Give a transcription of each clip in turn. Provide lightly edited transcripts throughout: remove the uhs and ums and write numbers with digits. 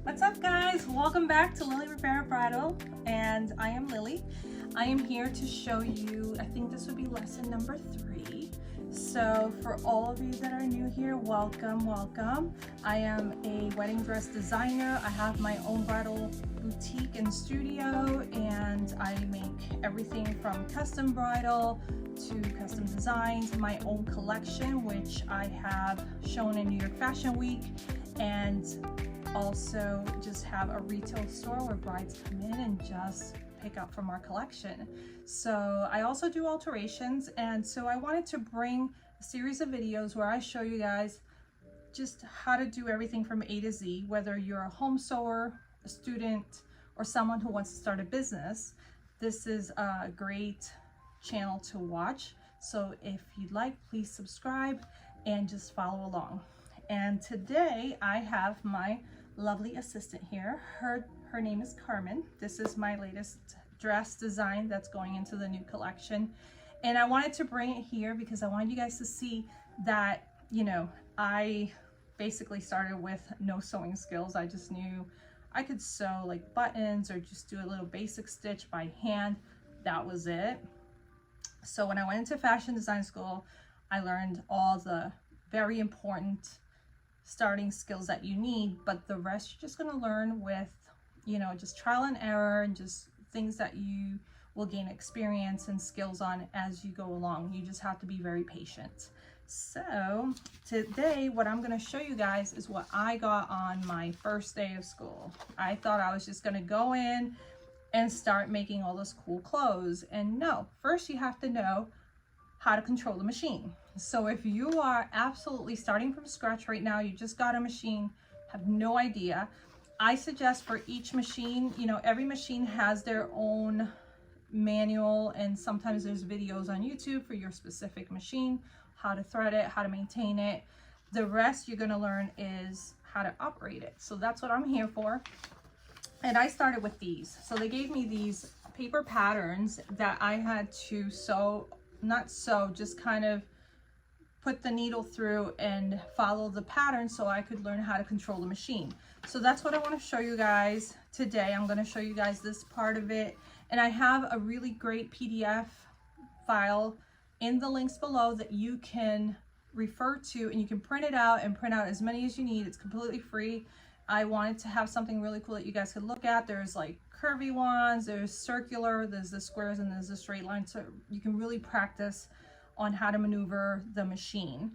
What's up, guys? Welcome back to Lily Rivera Bridal, and I am Lily. I am here to show you, I think this would be lesson number 3. So for all of you that are new here, welcome. I am a wedding dress designer. I have my own bridal boutique and studio, and I make everything from custom bridal to custom designs, my own collection, which I have shown in New York Fashion Week, and also just have a retail store where brides come in and just pick up from our collection. So I also do alterations, and so I wanted to bring a series of videos where I show you guys just how to do everything from A to Z, whether you're a home sewer, a student, or someone who wants to start a business. This is a great channel to watch. So if you'd like, please subscribe and just follow along. And today I have my lovely assistant here. Her name is Carmen. This is my latest dress design that's going into the new collection. And I wanted to bring it here because I wanted you guys to see that, you know, I basically started with no sewing skills. I just knew I could sew like buttons or just do a little basic stitch by hand. That was it. So when I went into fashion design school, I learned all the very important starting skills that you need, but the rest you're just going to learn with, you know, just trial and error and just things that you will gain experience and skills on as you go along. You just have to be very patient. So today what I'm going to show you guys is what I got on my first day of school. I thought I was just going to go in and start making all those cool clothes, and no, first you have to know how to control the machine. So if you are absolutely starting from scratch right now, you just got a machine, have no idea, I suggest for each machine, you know, every machine has their own manual, and sometimes there's videos on YouTube for your specific machine, how to thread it, how to maintain it. The rest you're going to learn is how to operate it. So that's what I'm here for. And I started with these. So they gave me these paper patterns that I had to sew, not sew, just kind of put the needle through and follow the pattern so I could learn how to control the machine. So that's what I want to show you guys today. I'm going to show you guys this part of it, and I have a really great PDF file in the links below that you can refer to, and you can print it out and print out as many as you need. It's completely free. I wanted to have something really cool that you guys could look at. There's like curvy ones, there's circular, there's the squares, and there's the straight line, so you can really practice on how to maneuver the machine.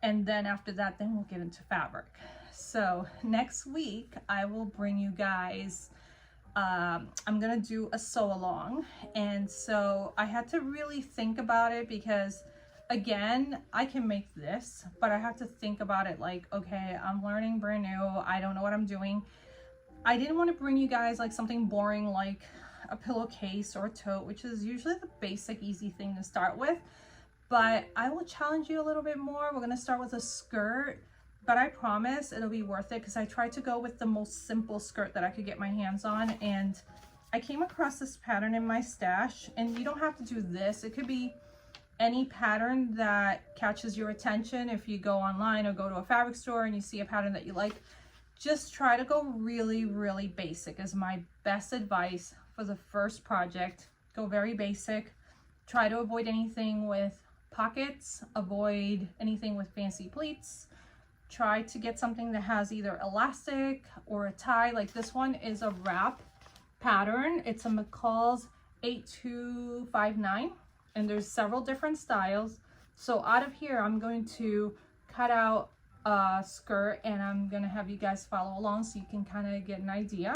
And then after that, then we'll get into fabric. So next week I will bring you guys, I'm gonna do a sew along, and so I had to really think about it because, again, I can make this, but I have to think about it like, okay, I'm learning brand new, I don't know what I'm doing. I didn't want to bring you guys like something boring like a pillowcase or a tote, which is usually the basic easy thing to start with, but I will challenge you a little bit more. We're going to start with a skirt, but I promise it'll be worth it because I tried to go with the most simple skirt that I could get my hands on, and I came across this pattern in my stash. And you don't have to do this, it could be any pattern that catches your attention. If you go online or go to a fabric store and you see a pattern that you like, just try to go really basic is my best advice for the first project. Go very basic. Try to avoid anything with pockets, avoid anything with fancy pleats. Try to get something that has either elastic or a tie. Like this one is a wrap pattern. It's a McCall's 8259. And there's several different styles. So out of here, I'm going to cut out a skirt, and I'm going to have you guys follow along so you can kind of get an idea.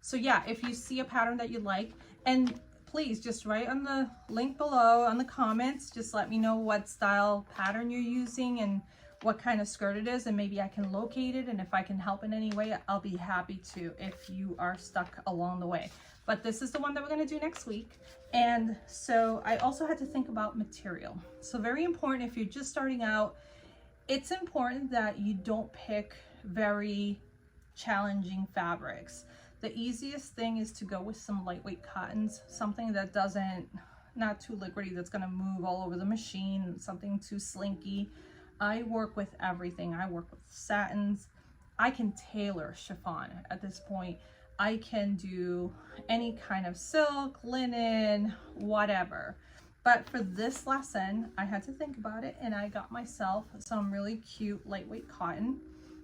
So yeah, if you see a pattern that you like, and please just write on the link below on the comments, just let me know what style pattern you're using and what kind of skirt it is, and maybe I can locate it, and if I can help in any way, I'll be happy to if you are stuck along the way. But this is the one that we're going to do next week. And so I also had to think about material. So very important, if you're just starting out, it's important that you don't pick very challenging fabrics. The easiest thing is to go with some lightweight cottons, something that doesn't, not too liquidy, that's going to move all over the machine, something too slinky. I work with everything. I work with satins, I can tailor chiffon at this point. I can do any kind of silk, linen, whatever. But for this lesson, I had to think about it, and I got myself some really cute lightweight cotton.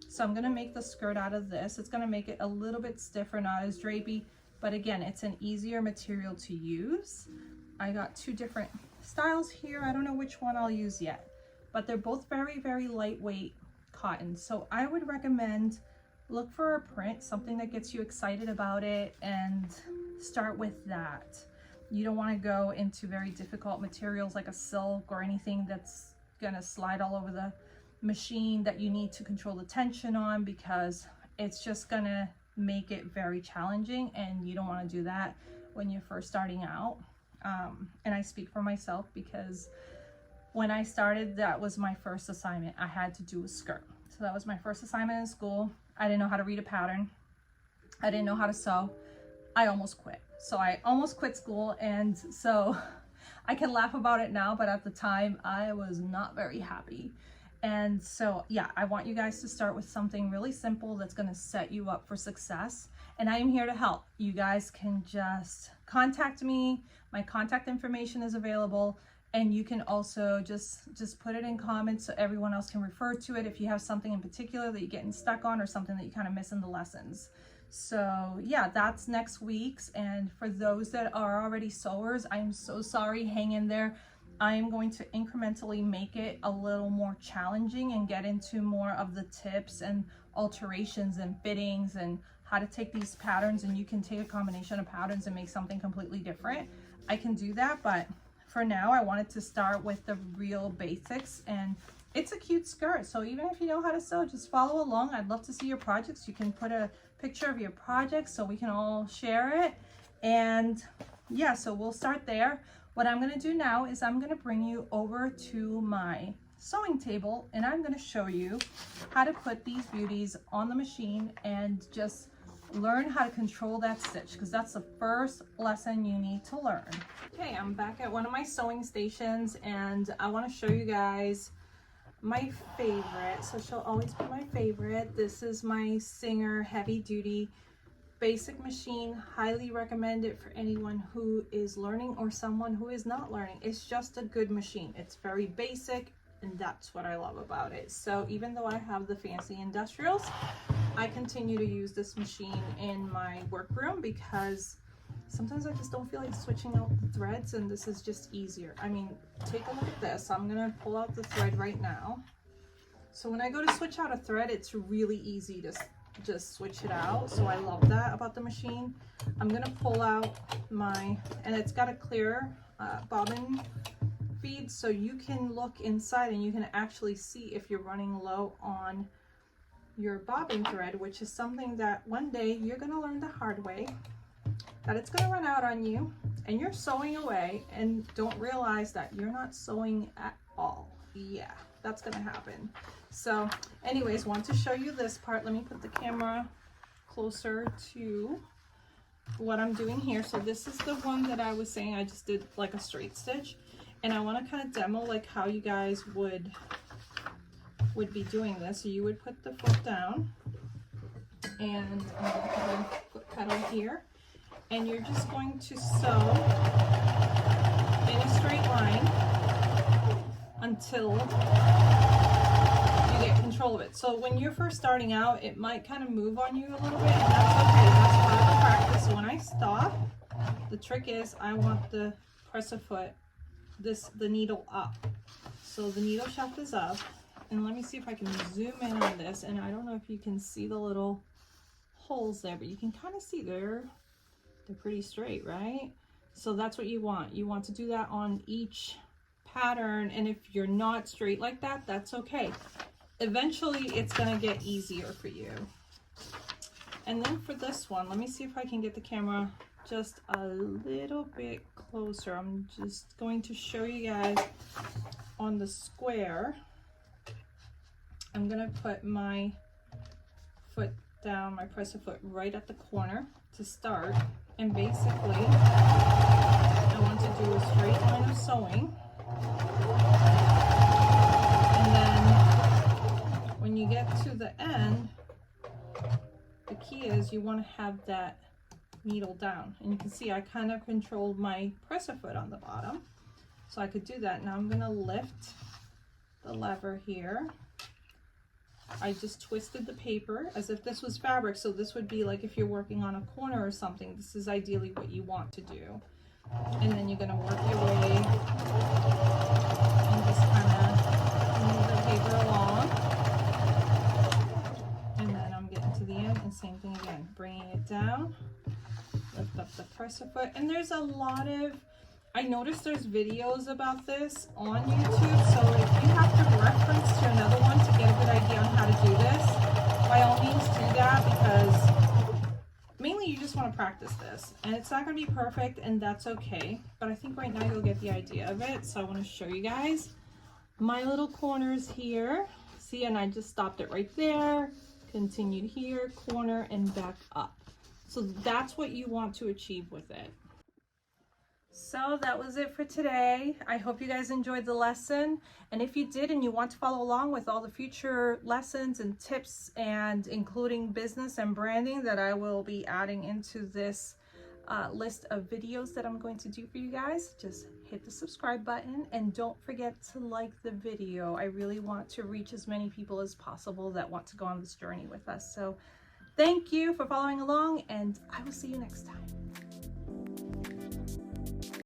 So I'm gonna make the skirt out of this. It's gonna make it a little bit stiffer, not as drapey, but again, it's an easier material to use. I got two different styles here. I don't know which one I'll use yet, but they're both very, very lightweight cotton. So I would recommend look for a print, something that gets you excited about it, and start with that. You don't want to go into very difficult materials like a silk or anything that's gonna slide all over the machine that you need to control the tension on, because it's just gonna make it very challenging, and you don't want to do that when you're first starting out. And I speak for myself because when I started, that was my first assignment. I had to do a skirt. So that was my first assignment in school. I didn't know how to read a pattern. I didn't know how to sew. I almost quit. So I almost quit school, and so I can laugh about it now, but at the time I was not very happy. And so yeah, I want you guys to start with something really simple that's going to set you up for success, and I am here to help. You guys can just contact me. My contact information is available, and you can also just put it in comments so everyone else can refer to it if you have something in particular that you're getting stuck on or something that you kind of miss in the lessons. So yeah, that's next week's. And for those that are already sewers, I'm so sorry, hang in there. I am going to incrementally make it a little more challenging and get into more of the tips and alterations and fittings and how to take these patterns, and you can take a combination of patterns and make something completely different. I can do that, but for now I wanted to start with the real basics, and it's a cute skirt. So even if you know how to sew, just follow along. I'd love to see your projects. You can put a picture of your project so we can all share it. And yeah, so we'll start there. What I'm going to do now is I'm going to bring you over to my sewing table, and I'm going to show you how to put these beauties on the machine and just learn how to control that stitch, because that's the first lesson you need to learn. Okay, I'm back at one of my sewing stations, and I want to show you guys my favorite. So she'll always be my favorite. This is my Singer heavy duty basic machine. Highly recommend it for anyone who is learning or someone who is not learning. It's just a good machine. It's very basic, and that's what I love about it. So even though I have the fancy industrials, I continue to use this machine in my workroom because sometimes I just don't feel like switching out the threads, and this is just easier. I mean, take a look at this. I'm gonna pull out the thread right now. So when I go to switch out a thread, it's really easy to just switch it out. So I love that about the machine. I'm gonna pull out my, and it's got a clear bobbin feed, so you can look inside and you can actually see if you're running low on your bobbin thread, which is something that one day you're gonna learn the hard way, that it's gonna run out on you and you're sewing away and don't realize that you're not sewing at all. Yeah, that's gonna happen. So anyways, want to show you this part. Let me put the camera closer to what I'm doing here. So this is the one that I was saying I just did like a straight stitch, and I want to kind of demo like how you guys would be doing this. So you would put the foot down, and I'm going to put a foot pedal here, and you're just going to sew in a straight line until you get control of it. So when you're first starting out, it might kind of move on you a little bit, and that's okay. That's part of the practice. So when I stop, the trick is I want the press a foot, the needle up. So the needle shaft is up, and let me see if I can zoom in on this, and I don't know if you can see the little holes there, but you can kind of see they're pretty straight, right? So that's what you want. You want to do that on each pattern, and if you're not straight like that, that's okay. Eventually it's going to get easier for you. And then for this one, let me see if I can get the camera just a little bit closer. I'm just going to show you guys on the square. I'm going to put my foot down, my presser foot right at the corner to start, and basically I want to do a straight line of sewing, and then when you get to the end, the key is you want to have that needle down, and you can see I kind of controlled my presser foot on the bottom, so I could do that. Now I'm going to lift the lever here. I just twisted the paper as if this was fabric, so this would be like if you're working on a corner or something, this is ideally what you want to do. And then you're going to work your way and just kind of move the paper along. And then I'm getting to the end, and same thing again, bringing it down, lift up the presser foot. And there's a lot of, I noticed there's videos about this on YouTube, so if you have to reference to another one to get a good idea on how to do this, by all means do that, because mainly you just want to practice this, and it's not going to be perfect, and that's okay, but I think right now you'll get the idea of it. So I want to show you guys my little corners here. See, and I just stopped it right there, continued here, corner, and back up. So that's what you want to achieve with it. So that was it for today. I hope you guys enjoyed the lesson, and if you did and you want to follow along with all the future lessons and tips, and including business and branding that I will be adding into this list of videos that I'm going to do for you guys, just hit the subscribe button and don't forget to like the video. I really want to reach as many people as possible that want to go on this journey with us. So thank you for following along, and I will see you next time.